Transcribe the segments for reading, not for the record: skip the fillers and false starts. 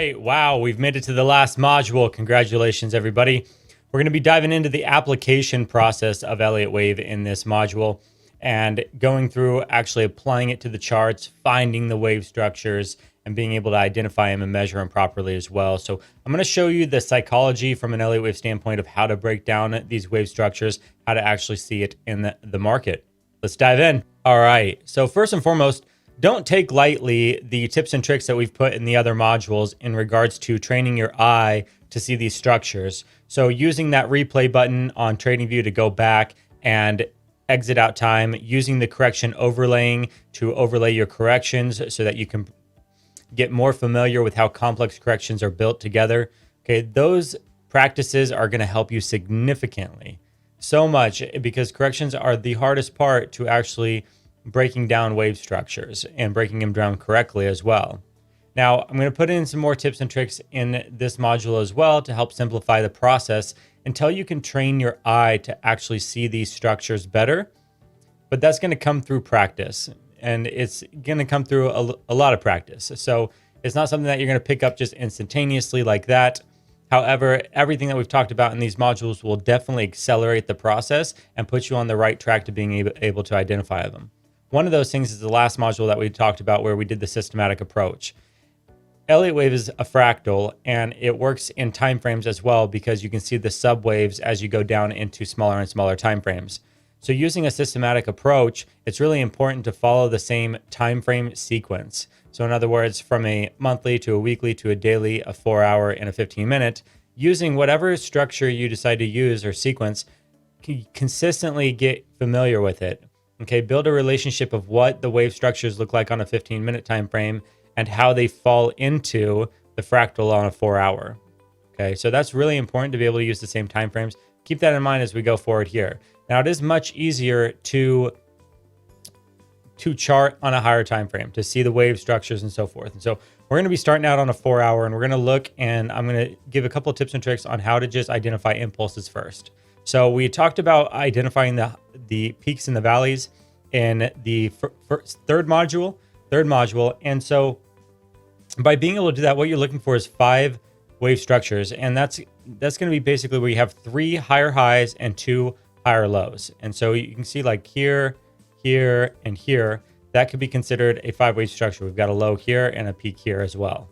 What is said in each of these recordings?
right. Wow. We've made it to the last module. Congratulations, everybody. We're going to be diving into the application process of Elliott Wave in this module and going through actually applying it to the charts, finding the wave structures, and being able to identify them and measure them properly as well. So I'm going to show you the psychology from an Elliott Wave standpoint of how to break down these wave structures, how to actually see it in the market. Let's dive in. All right. So first and foremost, don't take lightly the tips and tricks that we've put in the other modules in regards to training your eye to see these structures. So using that replay button on TradingView to go back and exit out time, using the correction overlaying to overlay your corrections so that you can get more familiar with how complex corrections are built together. Okay, those practices are going to help you significantly. So much, because corrections are the hardest part to actually breaking down wave structures and breaking them down correctly as well. Now, I'm going to put in some more tips and tricks in this module as well to help simplify the process until you can train your eye to actually see these structures better. But that's going to come through practice, and it's going to come through a lot of practice. So it's not something that you're going to pick up just instantaneously like that. However, everything that we've talked about in these modules will definitely accelerate the process and put you on the right track to being able to identify them. One of those things is the last module that we talked about where we did the systematic approach. Elliott Wave is a fractal, and it works in time frames as well because you can see the subwaves as you go down into smaller and smaller time frames. So using a systematic approach, it's really important to follow the same time frame sequence. So in other words, from a monthly to a weekly to a daily, a 4-hour and a 15-minute, using whatever structure you decide to use or sequence, consistently get familiar with it. Okay, build a relationship of what the wave structures look like on a 15-minute time frame and how they fall into the fractal on a 4-hour. Okay, so that's really important to be able to use the same time frames. Keep that in mind as we go forward here. Now, it is much easier to chart on a higher time frame, to see the wave structures and so forth. And so we're going to be starting out on a 4-hour, and we're going to look, and I'm going to give a couple of tips and tricks on how to just identify impulses first. So we talked about identifying the peaks and the valleys in the third module. And so by being able to do that, what you're looking for is 5 wave structures. And that's going to be basically where you have 3 higher highs and 2 higher lows. And so you can see like here, here, and here, that could be considered a 5-wave structure. We've got a low here and a peak here as well.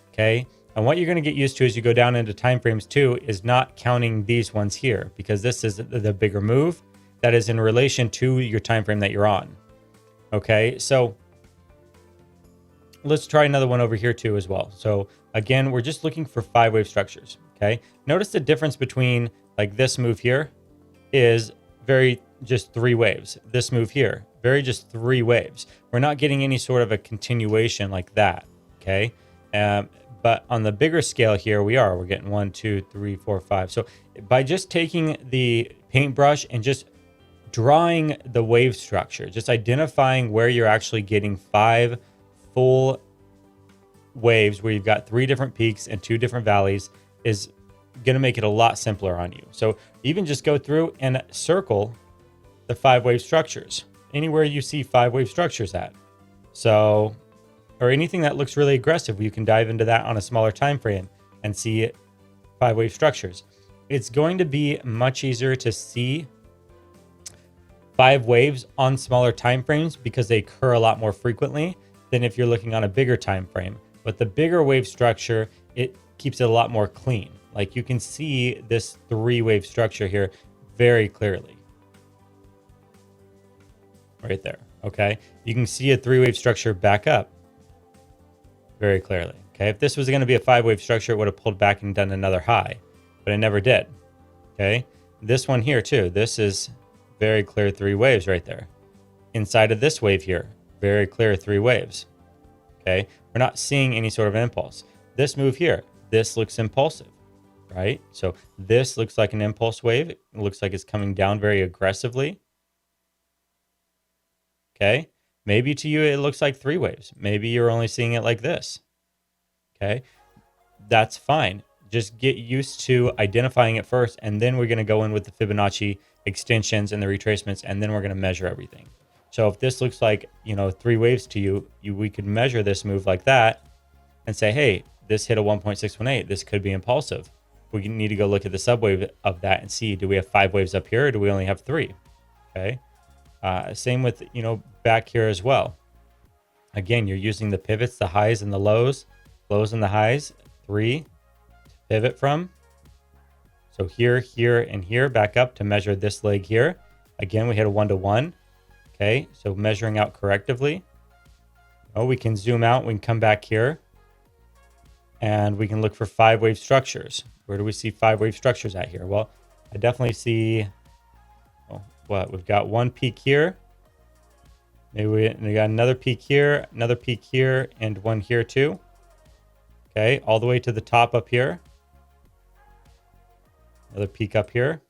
Okay. And what you're going to get used to as you go down into time frames too is not counting these ones here, because this is the bigger move that is in relation to your time frame that you're on. Okay, so let's try another one over here too as well. So again, we're just looking for 5-wave structures. Okay, notice the difference between like this move here is very just 3 waves. This move here, very just 3 waves. We're not getting any sort of a continuation like that. Okay. But on the bigger scale here, we're getting 1, 2, 3, 4, 5. So by just taking the paintbrush and just drawing the wave structure, just identifying where you're actually getting 5 full waves where you've got 3 different peaks and 2 different valleys is going to make it a lot simpler on you. So even just go through and circle the 5 wave structures anywhere you see 5 wave structures at. So, or anything that looks really aggressive, you can dive into that on a smaller time frame and see 5-wave structures. It's going to be much easier to see 5 waves on smaller time frames because they occur a lot more frequently than if you're looking on a bigger time frame. But the bigger wave structure, it keeps it a lot more clean. Like you can see this 3-wave structure here very clearly. Right there, okay? You can see a 3-wave structure back up very clearly. Okay, if this was going to be a 5-wave structure, it would have pulled back and done another high, but it never did. Okay, this one here too, this is very clear 3 waves right there. Inside of this wave here, very clear 3 waves. Okay, we're not seeing any sort of impulse. This move here, this looks impulsive, right? So this looks like an impulse wave. It looks like it's coming down very aggressively. Okay. Maybe to you, it looks like 3 waves. Maybe you're only seeing it like this. Okay. That's fine. Just get used to identifying it first. And then we're going to go in with the Fibonacci extensions and the retracements. And then we're going to measure everything. So if this looks like, 3 waves to you, we could measure this move like that and say, hey, this hit a 1.618. This could be impulsive. We need to go look at the subwave of that and see, do we have 5 waves up here or do we only have 3? Okay. Same with, back here as well. Again, you're using the pivots, the highs and the lows and the highs, 3 to pivot from. So here, here, and here, back up to measure this leg here. Again, we hit a 1-to-1. Okay, so measuring out correctively. Oh, we can zoom out. We can come back here. And we can look for 5-wave structures. Where do we see 5-wave structures at here? Well, I definitely see, we've got one peak here. Maybe we got another peak here, and one here too. Okay, all the way to the top up here. Another peak up here.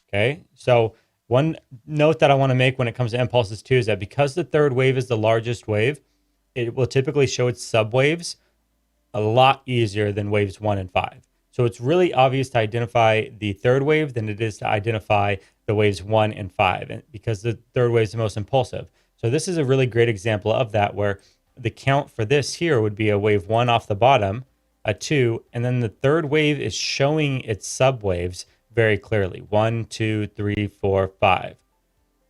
Okay, so one note that I want to make when it comes to impulses too is that because the third wave is the largest wave, it will typically show its subwaves a lot easier than waves 1 and 5. So it's really obvious to identify the third wave than it is to identify the waves 1 and 5, because the third wave is the most impulsive. So this is a really great example of that, where the count for this here would be a wave 1 off the bottom, a 2, and then the third wave is showing its subwaves very clearly. 1, 2, 3, 4, 5.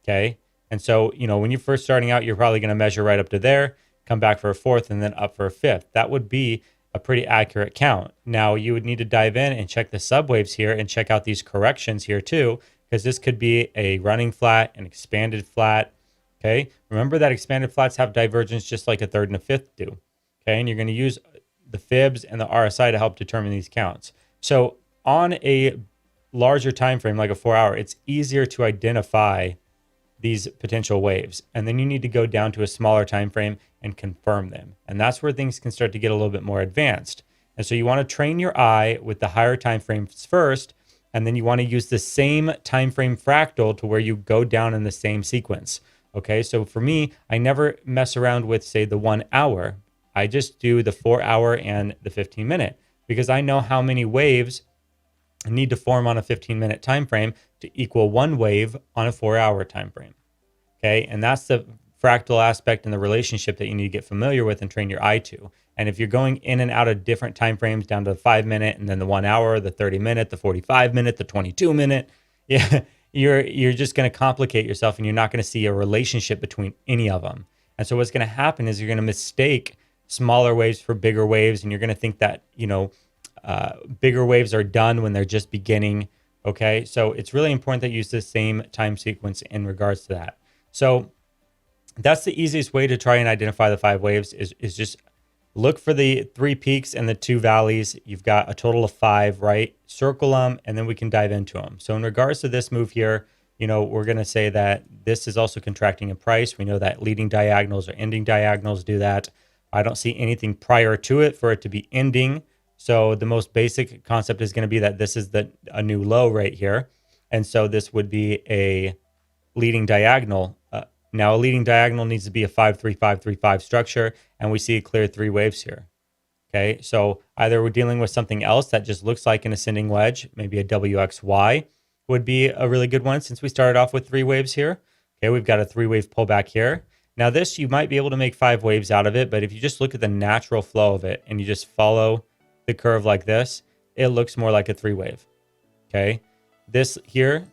Okay. And so, when you're first starting out, you're probably going to measure right up to there, come back for a 4th, and then up for a 5th. That would be a pretty accurate count. Now, you would need to dive in and check the subwaves here and check out these corrections here too, because this could be a running flat, an expanded flat. Okay. Remember that expanded flats have divergence just like a 3rd and a 5th do. Okay. And you're going to use the fibs and the RSI to help determine these counts. So on a larger time frame, like a 4-hour, it's easier to identify these potential waves. And then you need to go down to a smaller time frame and confirm them. And that's where things can start to get a little bit more advanced. And so you want to train your eye with the higher time frames first, and then you want to use the same time frame fractal to where you go down in the same sequence. Okay, so for me, I never mess around with, say, the 1 hour. I just do the 4-hour and the 15-minute, because I know how many waves need to form on a 15-minute time frame to equal 1 wave on a 4-hour time frame. Okay, and that's the fractal aspect and the relationship that you need to get familiar with and train your eye to. And if you're going in and out of different time frames down to the 5-minute and then the 1 hour, the 30-minute, the 45-minute, the 22-minute, yeah, you're just going to complicate yourself, and you're not going to see a relationship between any of them. And so what's going to happen is you're going to mistake smaller waves for bigger waves, and you're going to think that, bigger waves are done when they're just beginning. Okay, so it's really important that you use the same time sequence in regards to that. So that's the easiest way to try and identify the 5 waves is just look for the 3 peaks and the 2 valleys. You've got a total of 5, right? Circle them, and then we can dive into them. So in regards to this move here, we're going to say that this is also contracting in price. We know that leading diagonals or ending diagonals do that. I don't see anything prior to it for it to be ending. So the most basic concept is going to be that this is a new low right here. And so this would be a leading diagonal. Now a leading diagonal needs to be a 5-3-5-3-5 structure, and we see a clear 3 waves here. Okay, so either we're dealing with something else that just looks like an ascending wedge, maybe a WXY would be a really good one since we started off with 3 waves here. Okay, we've got a 3-wave pullback here. Now this, you might be able to make 5 waves out of it, but if you just look at the natural flow of it and you just follow the curve like this, it looks more like a 3-wave. Okay, this here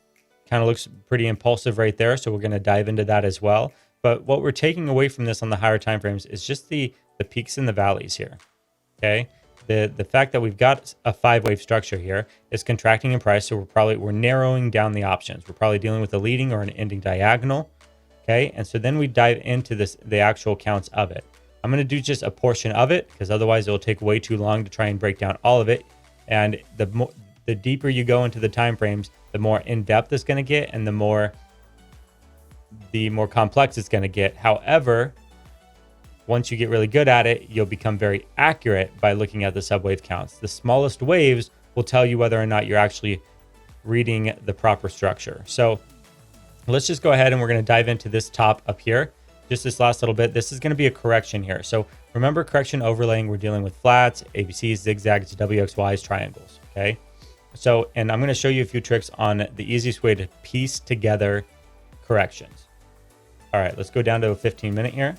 kind of looks pretty impulsive right there, so we're going to dive into that as well. But what we're taking away from this on the higher time frames is just the peaks and the valleys here. Okay, the fact that we've got a 5-wave structure here is contracting in price, so we're narrowing down the options. We're probably dealing with a leading or an ending diagonal. Okay, and so then we dive into the actual counts of it. I'm going to do just a portion of it because otherwise it will take way too long to try and break down all of it. And the deeper you go into the time frames, the more in depth it's going to get, and the more complex it's going to get. However, once you get really good at it, you'll become very accurate by looking at the subwave counts. The smallest waves will tell you whether or not you're actually reading the proper structure. So let's just go ahead and we're going to dive into this top up here. Just this last little bit. This is going to be a correction here. So remember, correction overlaying, we're dealing with flats, ABCs, zigzags, WXYs, triangles. Okay. So, and I'm going to show you a few tricks on the easiest way to piece together corrections. All right, let's go down to a 15-minute here.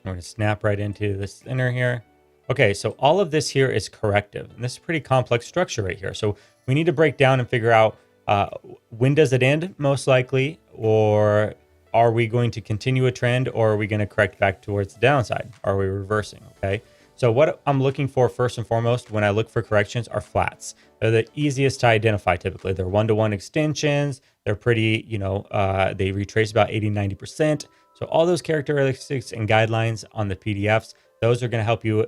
We're going to snap right into the center here. Okay, so all of this here is corrective. And this is a pretty complex structure right here. So we need to break down and figure out when does it end, most likely, or are we going to continue a trend, or are we going to correct back towards the downside? Are we reversing? Okay. So what I'm looking for first and foremost when I look for corrections are flats. They're the easiest to identify typically. They're one-to-one extensions. They're pretty, they retrace about 80-90%. So all those characteristics and guidelines on the PDFs, those are going to help you,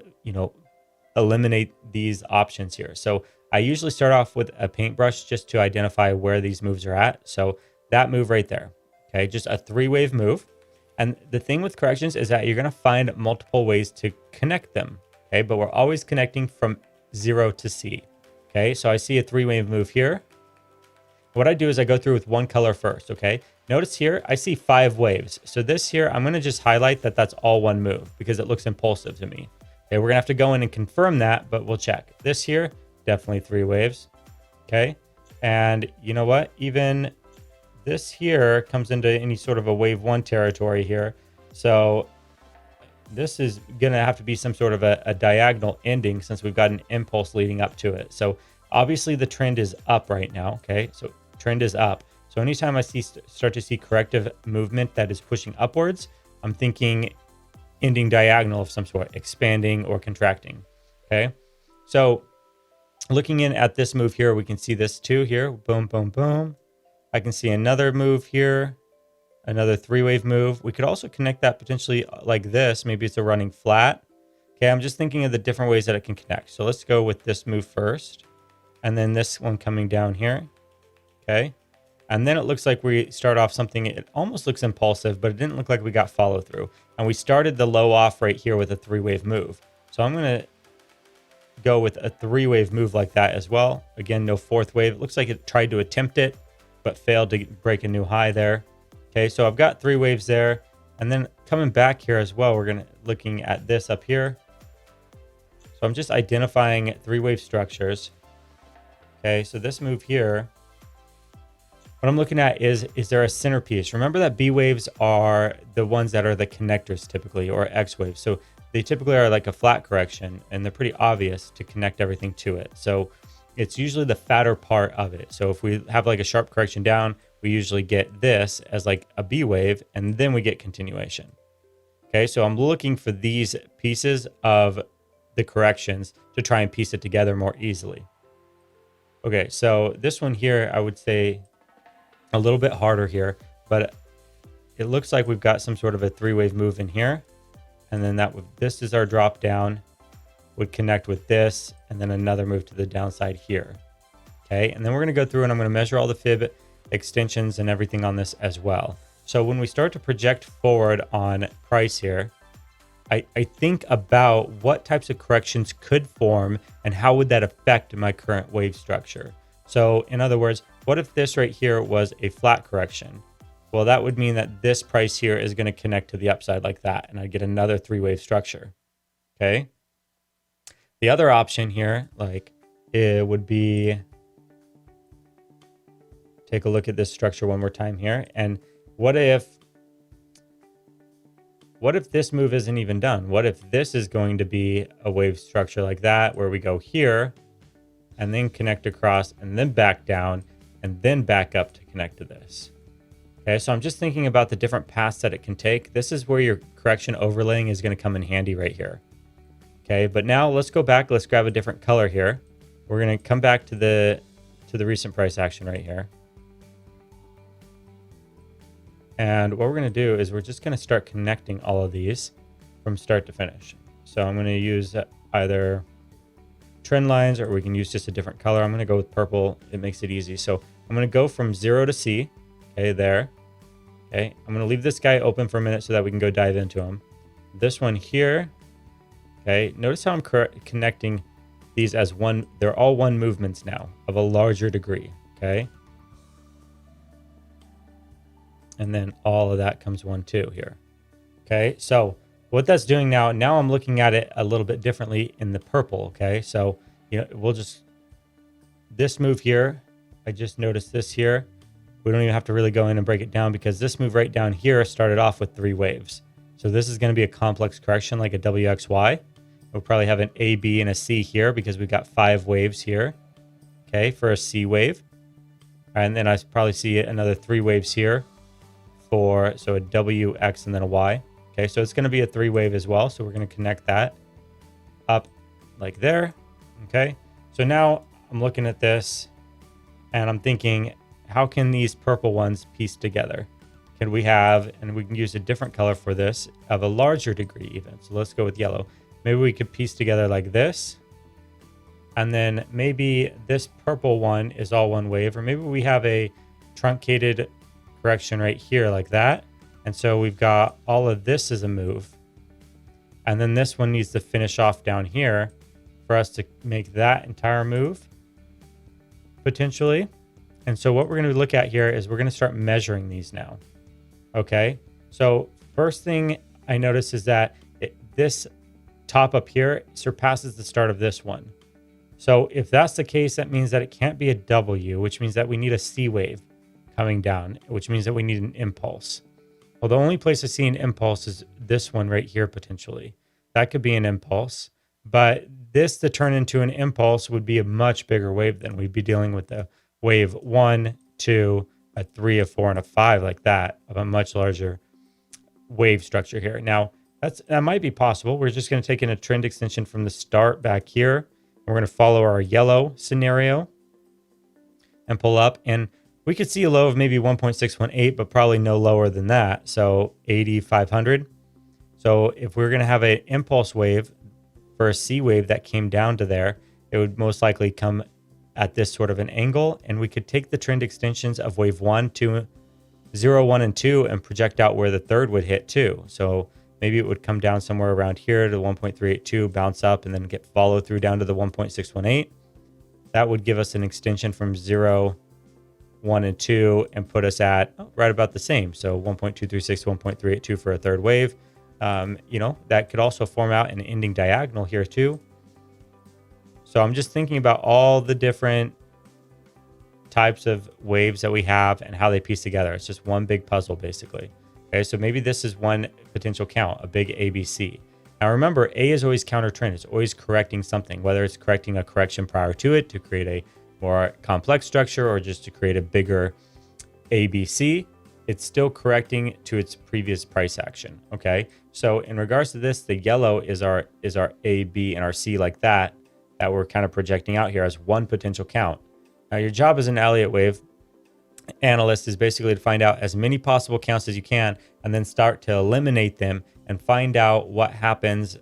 eliminate these options here. So I usually start off with a paintbrush just to identify where these moves are at. So that move right there, okay, just a 3-wave move. And the thing with corrections is that you're going to find multiple ways to connect them, okay? But we're always connecting from 0 to C, okay? So I see a 3-wave move here. What I do is I go through with one color first, okay? Notice here, I see 5 waves. So this here, I'm going to just highlight that that's all one move because it looks impulsive to me. Okay, we're going to have to go in and confirm that, but we'll check. This here, definitely 3 waves, okay? And you know what? Even this here comes into any sort of a wave 1 territory here. So this is going to have to be some sort of a diagonal ending since we've got an impulse leading up to it. So obviously the trend is up right now. Okay. So trend is up. So anytime I start to see corrective movement that is pushing upwards, I'm thinking ending diagonal of some sort, expanding or contracting. Okay. So looking in at this move here, we can see this too here. Boom, boom, boom. I can see another move here, another 3-wave move. We could also connect that potentially like this. Maybe it's a running flat. Okay, I'm just thinking of the different ways that it can connect. So let's go with this move first. And then this one coming down here. Okay. And then it looks like we start off something, it almost looks impulsive, but it didn't look like we got follow through. And we started the low off right here with a 3-wave move. So I'm going to go with a 3-wave move like that as well. Again, no 4th wave. It looks like it tried to attempt it, but failed to break a new high there. Okay, so I've got 3 waves there. And then coming back here as well, we're looking at this up here. So I'm just identifying 3-wave structures. Okay, so this move here, what I'm looking at is there a centerpiece? Remember that B waves are the ones that are the connectors typically, or X waves. So they typically are like a flat correction, and they're pretty obvious to connect everything to it. So it's usually the fatter part of it. So if we have like a sharp correction down, we usually get this as like a B wave, and then we get continuation. Okay, so I'm looking for these pieces of the corrections to try and piece it together more easily. Okay, so this one here, I would say a little bit harder here, but it looks like we've got some sort of a 3-wave move in here. And then this is our drop down, would connect with this, and then another move to the downside here. Okay, and then we're going to go through and I'm going to measure all the fib extensions and everything on this as well. So when we start to project forward on price here, I think about what types of corrections could form and how would that affect my current wave structure. So in other words, what if this right here was a flat correction? Well, that would mean that this price here is going to connect to the upside like that, and I get another 3-wave structure. Okay. The other option here, like it would be, take a look at this structure one more time here. And what if this move isn't even done? What if this is going to be a wave structure like that, where we go here and then connect across and then back down and then back up to connect to this? Okay, so I'm just thinking about the different paths that it can take. This is where your correction overlaying is going to come in handy right here. Okay, but now let's go back. Let's grab a different color here. We're going to come back to the recent price action right here. And what we're going to do is we're just going to start connecting all of these from start to finish. So I'm going to use either trend lines, or we can use just a different color. I'm going to go with purple. It makes it easy. So I'm going to go from 0 to C. Okay, there. Okay, I'm going to leave this guy open for a minute so that we can go dive into him. This one here. Okay, notice how I'm connecting these as one. They're all one movements now of a larger degree. Okay. And then all of that comes 1, 2 here. Okay, so what that's doing now I'm looking at it a little bit differently in the purple. Okay, so we'll just, this move here, I just noticed this here. We don't even have to really go in and break it down because this move right down here started off with 3 waves. So this is going to be a complex correction like a WXY. We'll probably have an A, B, and a C here because we've got 5 waves here, okay, for a C wave. And then I probably see another 3 waves here so a W, X, and then a Y. Okay, so it's going to be a 3 wave as well. So we're going to connect that up like there. Okay, so now I'm looking at this and I'm thinking, how can these purple ones piece together? Can we have, and we can use a different color for this, of a larger degree even. So let's go with yellow. Maybe we could piece together like this. And then maybe this purple one is all one wave, or maybe we have a truncated correction right here like that. And so we've got all of this as a move. And then this one needs to finish off down here for us to make that entire move, potentially. And so what we're going to look at here is we're going to start measuring these now. Okay, so first thing I notice is that this top up here surpasses the start of this one. So if that's the case, that means that it can't be a W, which means that we need a C wave coming down, which means that we need an impulse. Well, the only place I see an impulse is this one right here, potentially. That could be an impulse, but this to turn into an impulse would be a much bigger wave than we'd be dealing with the wave 1, 2, a 3, a 4, and a 5 like that, of a much larger wave structure here. Now, that might be possible. We're just going to take in a trend extension from the start back here. We're going to follow our yellow scenario and pull up. And we could see a low of maybe 1.618, but probably no lower than that. So 8,500. So if we're going to have an impulse wave for a C wave that came down to there, it would most likely come at this sort of an angle. And we could take the trend extensions of wave 1, 2, 0, 1, and 2 and project out where the third would hit too. So maybe it would come down somewhere around here to 1.382, bounce up, and then get follow through down to the 1.618. That would give us an extension from 0, 1, and 2 and put us at right about the same. So 1.236, 1.382 for a third wave. That could also form out an ending diagonal here too. So I'm just thinking about all the different types of waves that we have and how they piece together. It's just one big puzzle, basically. Okay, so maybe this is one potential count, a big ABC. Now remember, A is always counter trend. It's always correcting something, whether it's correcting a correction prior to it to create a more complex structure or just to create a bigger ABC. It's still correcting to its previous price action. Okay, so in regards to this, the yellow is our A, B, and our C like that we're kind of projecting out here as one potential count. Now your job as an Elliott wave analyst is basically to find out as many possible counts as you can and then start to eliminate them and find out what happens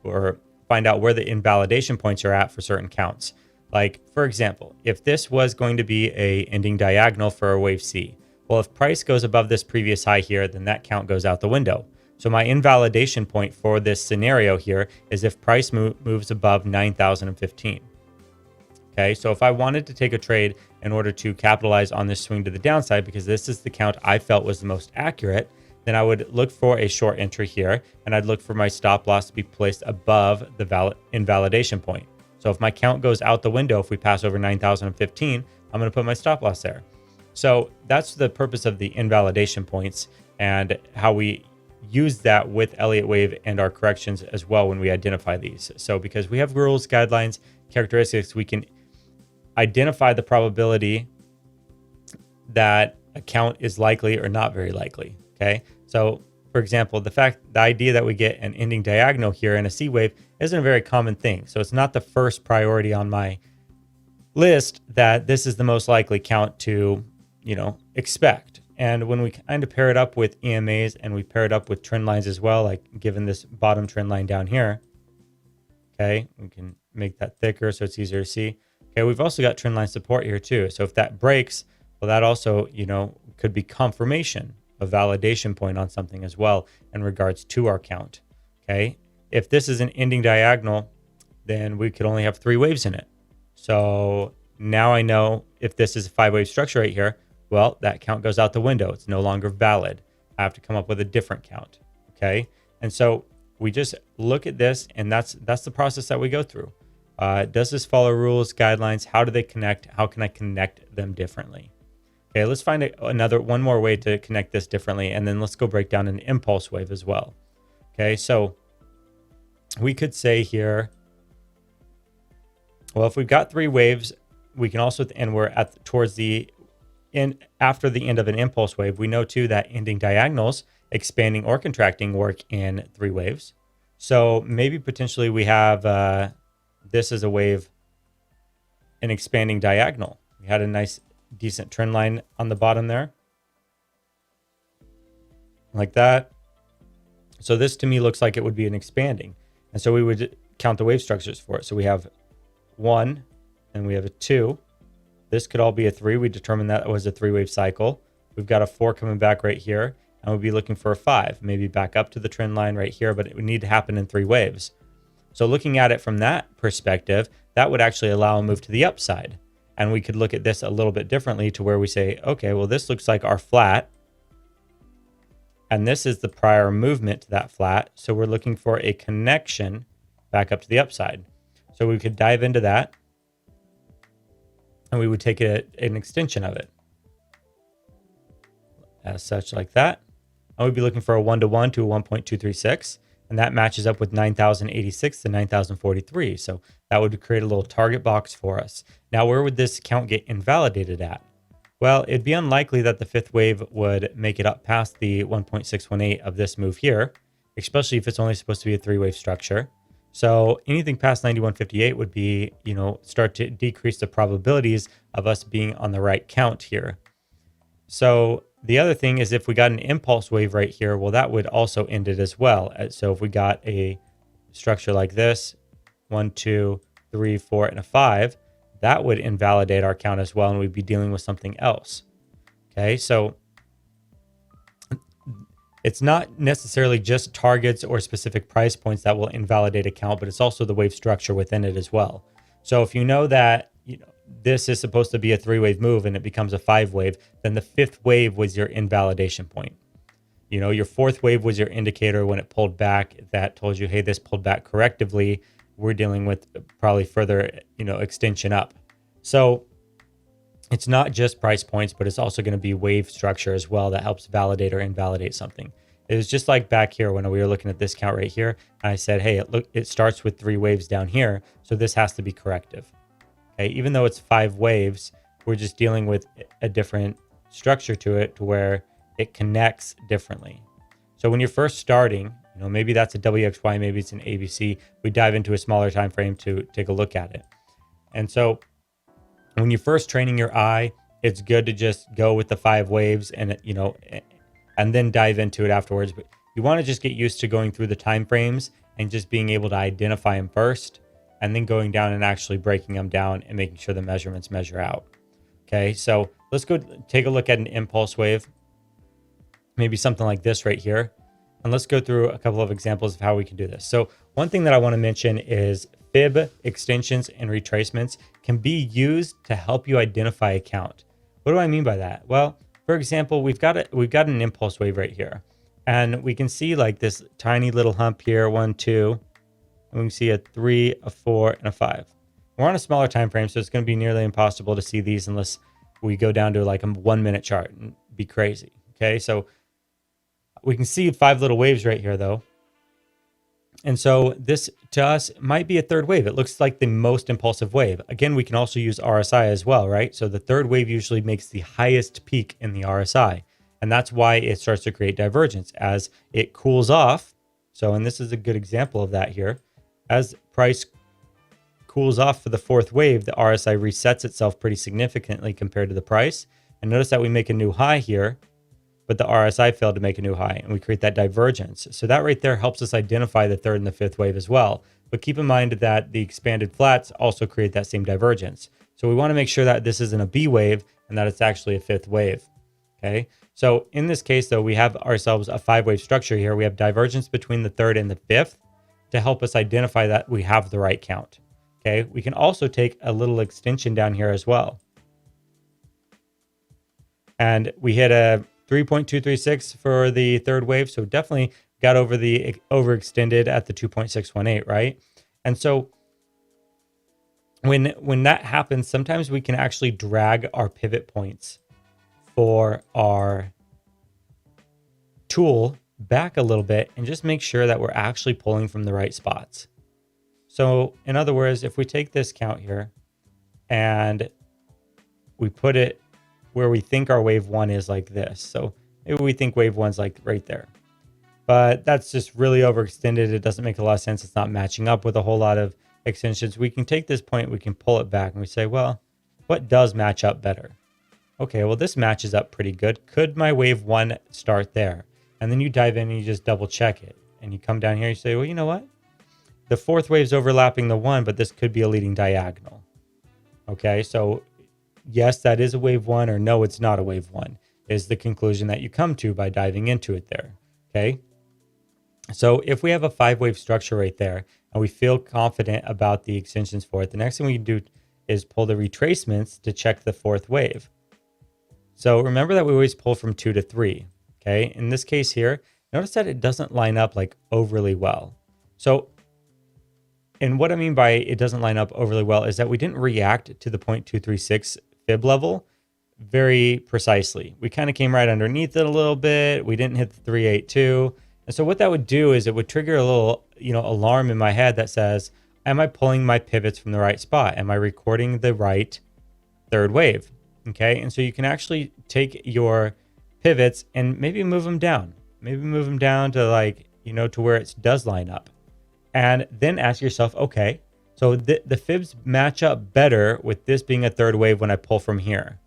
or find out where the invalidation points are at for certain counts. Like, for example, if this was going to be a ending diagonal for a wave C, well, if price goes above this previous high here, then that count goes out the window. So my invalidation point for this scenario here is if price moves above 9,015. Okay, so if I wanted to take a trade in order to capitalize on this swing to the downside, because this is the count I felt was the most accurate, then I would look for a short entry here, and I'd look for my stop loss to be placed above the invalidation point. So if my count goes out the window, if we pass over 9,015, I'm going to put my stop loss there. So that's the purpose of the invalidation points and how we use that with Elliott wave and our corrections as well when we identify these. So because we have rules, guidelines, characteristics, we can identify the probability that a count is likely or not very likely. Okay, so for example, the idea that we get an ending diagonal here in a C wave isn't a very common thing. So it's not the first priority on my list that this is the most likely count to, expect. And when we kind of pair it up with EMAs and we pair it up with trend lines as well, like given this bottom trend line down here, okay, we can make that thicker so it's easier to see. Okay, we've also got trend line support here too. So if that breaks, well, that also, could be confirmation, a validation point on something as well in regards to our count. Okay, if this is an ending diagonal, then we could only have 3 waves in it. So now I know if this is a 5-wave structure right here, well, that count goes out the window. It's no longer valid. I have to come up with a different count. Okay, and so we just look at this, and that's the process that we go through. Does this follow rules, guidelines? How do they connect? How can I connect them differently? Okay, let's find one more way to connect this differently, and then let's go break down an impulse wave as well. Okay, so we could say here, well, if we've got three waves, we can also, and we're at towards the end, after the end of an impulse wave, we know too that ending diagonals, expanding or contracting, work in three waves. So maybe potentially we have this as a wave, an expanding diagonal. We had a nice, decent trend line on the bottom there, like that. So this to me looks like it would be an expanding. And so we would count the wave structures for it. So we have 1 and we have a 2. This could all be a 3. We determined that was a 3-wave cycle. We've got a 4 coming back right here, and we'll be looking for a 5, maybe back up to the trend line right here, but it would need to happen in 3 waves. So looking at it from that perspective, that would actually allow a move to the upside. And we could look at this a little bit differently to where we say, okay, well, this looks like our flat, and this is the prior movement to that flat. So we're looking for a connection back up to the upside. So we could dive into that, and we would take an extension of it as such, like that. And we'd be looking for a 1-to-1 to a 1.236, and that matches up with 9,086 to 9,043. So that would create a little target box for us. Now, where would this count get invalidated at? Well, it'd be unlikely that the fifth wave would make it up past the 1.618 of this move here, especially if it's only supposed to be a 3-wave structure. So anything past 9158 would be, start to decrease the probabilities of us being on the right count here. So the other thing is if we got an impulse wave right here, well, that would also end it as well. So if we got a structure like this, 1, 2, 3, 4, and a 5, that would invalidate our count as well, and we'd be dealing with something else. Okay, so it's not necessarily just targets or specific price points that will invalidate a count, but it's also the wave structure within it as well. So if you know that this is supposed to be a 3-wave move and it becomes a 5-wave, then the 5th wave was your invalidation point. Your 4th wave was your indicator when it pulled back that told you, hey, this pulled back correctively. We're dealing with probably further, extension up. So it's not just price points, but it's also going to be wave structure as well that helps validate or invalidate something. It was just like back here when we were looking at this count right here. And I said, hey, it starts with 3 waves down here. So this has to be corrective. Okay, even though it's 5 waves, we're just dealing with a different structure to it to where it connects differently. So when you're first starting, maybe that's a WXY, maybe it's an ABC. We dive into a smaller time frame to take a look at it. And so when you're first training your eye, it's good to just go with the 5 waves and then dive into it afterwards. But you want to just get used to going through the time frames and just being able to identify them first, and then going down and actually breaking them down and making sure the measurements measure out. Okay, so let's go take a look at an impulse wave, maybe something like this right here. And let's go through a couple of examples of how we can do this. So one thing that I want to mention is fib extensions and retracements can be used to help you identify a count. What do I mean by that? Well, for example, we've got an impulse wave right here, and we can see like this tiny little hump here, 1, 2, and we can see a 3, a 4, and a 5. We're on a smaller time frame, so it's going to be nearly impossible to see these unless we go down to like a 1-minute chart and be crazy. Okay, so we can see 5 little waves right here though. And so this to us might be a 3rd wave. It looks like the most impulsive wave. Again, we can also use RSI as well, right? So the 3rd wave usually makes the highest peak in the RSI. And that's why it starts to create divergence as it cools off. So, and this is a good example of that here. As price cools off for the 4th wave, the RSI resets itself pretty significantly compared to the price. And notice that we make a new high here, but the RSI failed to make a new high, and we create that divergence. So that right there helps us identify the 3rd and the 5th wave as well. But keep in mind that the expanded flats also create that same divergence. So we want to make sure that this isn't a B wave and that it's actually a 5th wave. Okay. So in this case, though, we have ourselves a 5-wave structure here. We have divergence between the 3rd and the 5th to help us identify that we have the right count. Okay. We can also take a little extension down here as well. And we hit a 3.236 for the 3rd wave. So definitely got overextended at the 2.618, right? And so when that happens, sometimes we can actually drag our pivot points for our tool back a little bit and just make sure that we're actually pulling from the right spots. So in other words, if we take this count here and we put it where we think our wave one is like this. So maybe we think wave one's like right there, but that's just really overextended. It doesn't make a lot of sense. It's not matching up with a whole lot of extensions. We can take this point, we can pull it back and we say, well, what does match up better? Okay, well, this matches up pretty good. Could my wave one start there? And then you dive in and you just double check it. And you come down here, you say, well, you know what? The fourth wave's overlapping the one, but this could be a leading diagonal. Okay, so yes, that is a wave one, or no, it's not a wave one, is the conclusion that you come to by diving into it there. Okay, so if we have a 5-wave structure right there and we feel confident about the extensions for it, the next thing we can do is pull the retracements to check the fourth wave. So remember that we always pull from 2 to 3. Okay, in this case here, notice that it doesn't line up like overly well. So, and what I mean by it doesn't line up overly well is that we didn't react to the 0.236 fib level very precisely. We kind of came right underneath it a little bit. We didn't hit the 382. And so what that would do is it would trigger a little, alarm in my head that says, am I pulling my pivots from the right spot? Am I recording the right third wave? Okay. And so you can actually take your pivots and maybe move them down, to to where it does line up. And then ask yourself, okay, so the fibs match up better with this being a third wave when I pull from here.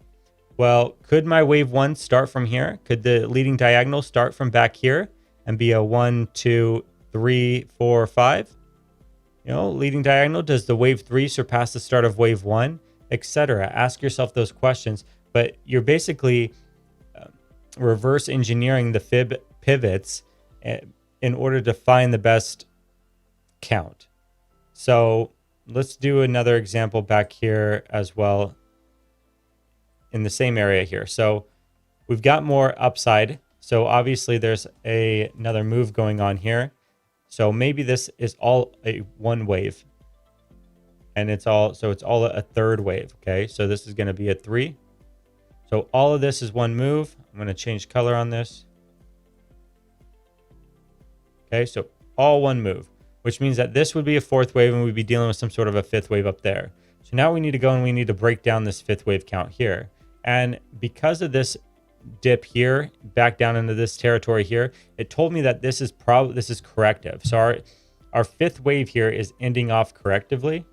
Well, could my wave one start from here? Could the leading diagonal start from back here and be a 1, 2, 3, 4, 5? Leading diagonal, does the wave 3 surpass the start of wave 1, etc.? Ask yourself those questions, but you're basically reverse engineering the fib pivots in order to find the best count. So let's do another example back here as well in the same area here. So we've got more upside. So obviously there's another move going on here. So maybe this is all a one wave and it's all a third wave. Okay. So this is going to be a 3. So all of this is one move. I'm going to change color on this. Okay. So all one move, which means that this would be a fourth wave and we'd be dealing with some sort of a fifth wave up there. So now we need to go and we need to break down this fifth wave count here. And because of this dip here, back down into this territory here, it told me that this is corrective. So our fifth wave here is ending off correctively.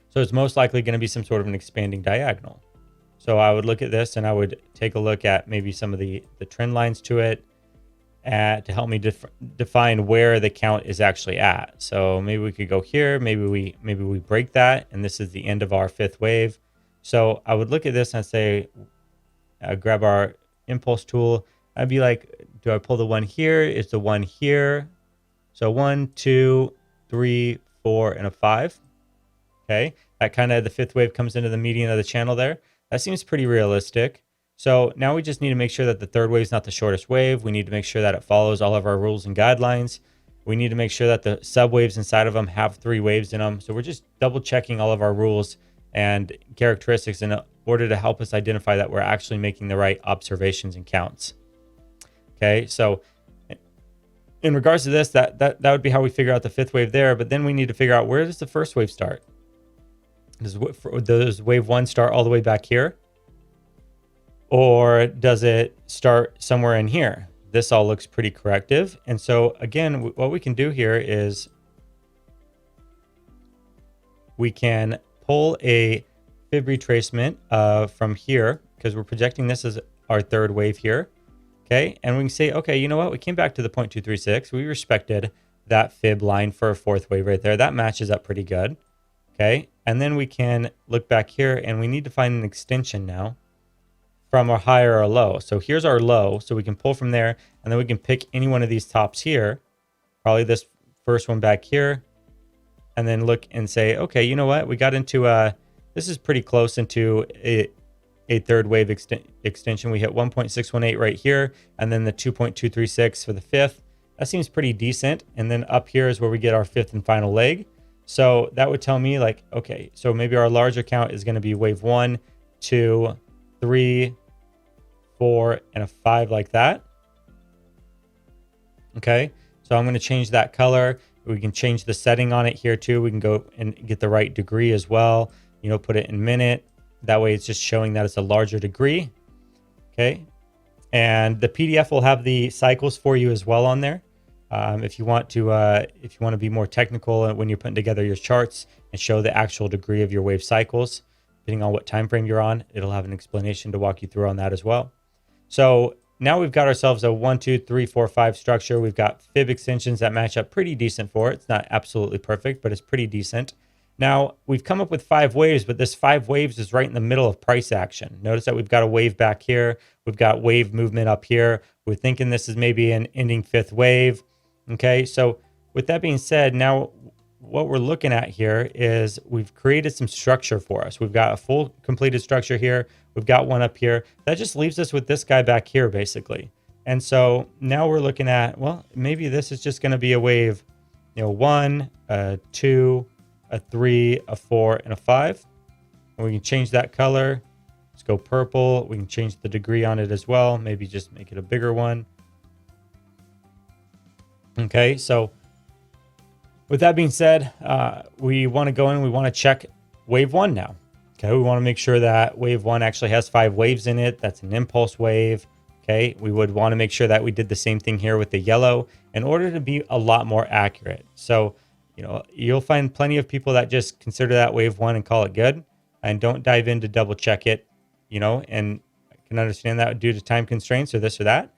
So it's most likely going to be some sort of an expanding diagonal. So I would look at this and I would take a look at maybe some of the trend lines to it to help me define where the count is actually at. So maybe we could go here, maybe we break that, and this is the end of our fifth wave. So I would look at this and say, grab our impulse tool. I'd be like, do I pull the one here? Is the one here? So 1, 2, 3, 4, and a 5. Okay, that kind of the fifth wave comes into the median of the channel there. That seems pretty realistic. So now we just need to make sure that the third wave is not the shortest wave. We need to make sure that it follows all of our rules and guidelines. We need to make sure that the subwaves inside of them have 3 waves in them. So we're just double checking all of our rules and characteristics in order to help us identify that we're actually making the right observations and counts. Okay, so in regards to this, that would be how we figure out the fifth wave there. But then we need to figure out, where does the first wave start? Does wave 1 start all the way back here? Or does it start somewhere in here? This all looks pretty corrective. And so again, what we can do here is we can pull a fib retracement from here, because we're projecting this as our third wave here. Okay, and we can say, okay, you know what? We came back to the 0.236. We respected that fib line for a fourth wave right there. That matches up pretty good. Okay, and then we can look back here and we need to find an extension now from our high or our low. So here's our low. So we can pull from there and then we can pick any one of these tops here, probably this first one back here, and then look and say, okay, you know what? We got into this is pretty close into a third wave extension. We hit 1.618 right here, and then the 2.236 for the fifth. That seems pretty decent. And then up here is where we get our fifth and final leg. So that would tell me, like, okay, so maybe our larger count is going to be wave 1, 2, 3, 4, and a 5, like that. Okay, so I'm going to change that color. We can change the setting on it here too. We can go and get the right degree as well. Put it in minute. That way it's just showing that it's a larger degree. Okay, and the PDF will have the cycles for you as well on there. If you want to be more technical when you're putting together your charts and show the actual degree of your wave cycles, depending on what time frame you're on, it'll have an explanation to walk you through on that as well. So now we've got ourselves a 1, 2, 3, 4, 5 structure. We've got fib extensions that match up pretty decent for it. It's not absolutely perfect, but it's pretty decent. Now we've come up with 5 waves, but this 5 waves is right in the middle of price action. Notice that we've got a wave back here. We've got wave movement up here. We're thinking this is maybe an ending 5th wave. Okay, so with that being said, now what we're looking at here is we've created some structure for us. We've got a full completed structure here. We've got one up here. That just leaves us with this guy back here, basically. And so now we're looking at, well, maybe this is just going to be a wave, 1, a 2, a 3, a 4, and a 5. And we can change that color. Let's go purple. We can change the degree on it as well. Maybe just make it a bigger one. Okay, so with that being said, we want to go in, we want to check wave 1 now. Okay, we want to make sure that wave 1 actually has 5 waves in it. That's an impulse wave. Okay, we would want to make sure that we did the same thing here with the yellow in order to be a lot more accurate. So, you'll find plenty of people that just consider that wave 1 and call it good and don't dive in to double check it, and I can understand that due to time constraints or this or that.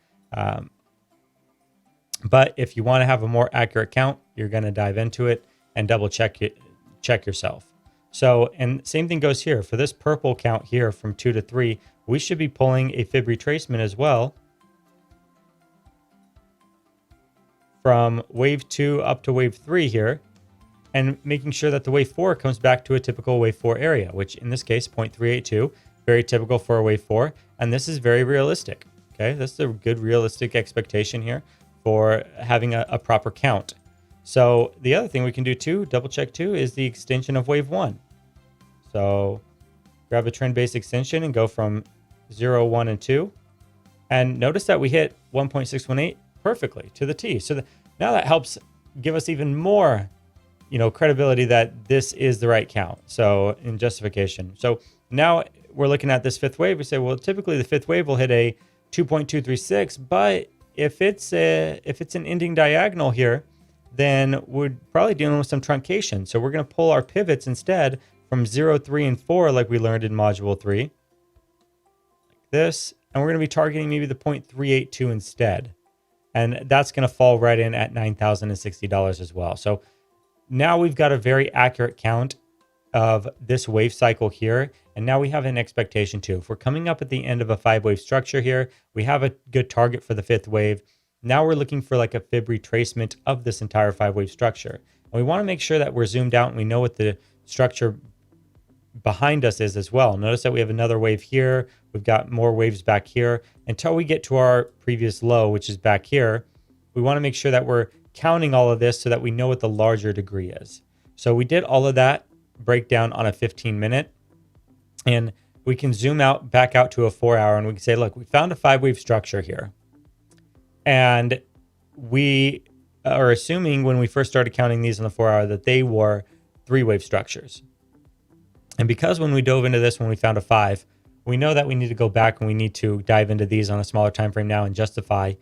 But if you want to have a more accurate count, you're going to dive into it and double check yourself. So, and same thing goes here. For this purple count here from 2 to 3, we should be pulling a fib retracement as well from wave 2 up to wave 3 here, and making sure that the wave 4 comes back to a typical wave 4 area, which in this case, 0.382, very typical for a wave 4. And this is very realistic. Okay, that's a good realistic expectation here for having a proper count. So the other thing we can do too, double check too, is the extension of wave 1. So grab a trend-based extension and go from 0, 1, and 2. And notice that we hit 1.618 perfectly to the T. So now that helps give us even more, credibility that this is the right count. So in justification. So now we're looking at this 5th wave. We say, well, typically the 5th wave will hit a 2.236, but if it's an ending diagonal here, then we're probably dealing with some truncation. So we're going to pull our pivots instead from 0, 3, and 4, like we learned in Module 3, like this. And we're going to be targeting maybe the 0.382 instead. And that's going to fall right in at $9,060 as well. So now we've got a very accurate count of this wave cycle here. And now we have an expectation too. If we're coming up at the end of a 5-wave structure here, we have a good target for the 5th wave. Now we're looking for like a fib retracement of this entire 5-wave structure. And we want to make sure that we're zoomed out and we know what the structure behind us is as well. Notice that we have another wave here. We've got more waves back here. Until we get to our previous low, which is back here, we want to make sure that we're counting all of this so that we know what the larger degree is. So we did all of that breakdown on a 15-minute. And we can zoom out back out to a 4-hour and we can say, look, we found a 5-wave structure here. And we are assuming when we first started counting these on the 4-hour that they were 3-wave structures. And because when we dove into this, when we found a 5, we know that we need to go back and we need to dive into these on a smaller time frame now and justify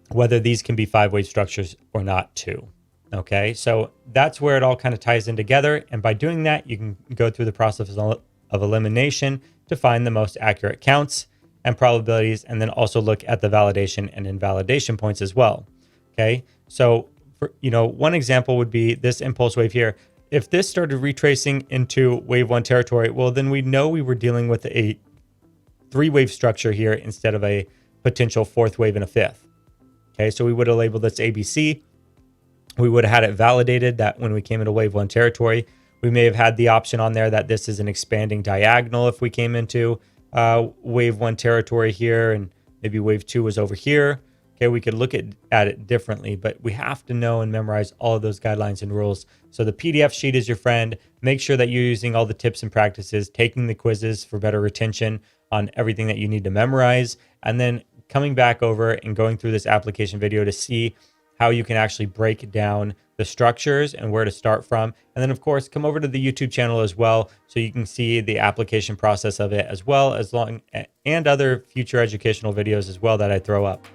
whether these can be 5-wave structures or not too. Okay, so that's where it all kind of ties in together. And by doing that, you can go through the process of elimination to find the most accurate counts and probabilities, and then also look at the validation and invalidation points as well. Okay, so for, one example would be this impulse wave here. If this started retracing into wave 1 territory, well, then we know we were dealing with a 3-wave structure here instead of a potential 4th wave and a 5th. Okay, so we would have labeled this ABC. We would have had it validated that when we came into wave 1 territory, we may have had the option on there that this is an expanding diagonal if we came into wave 1 territory here and maybe wave 2 was over here. Okay, we could look at it differently, but we have to know and memorize all of those guidelines and rules. So the PDF sheet is your friend. Make sure that you're using all the tips and practices, taking the quizzes for better retention on everything that you need to memorize, and then coming back over and going through this application video to see how you can actually break down the structures and where to start from. And then of course, come over to the YouTube channel as well, so you can see the application process of it as well, and other future educational videos as well that I throw up.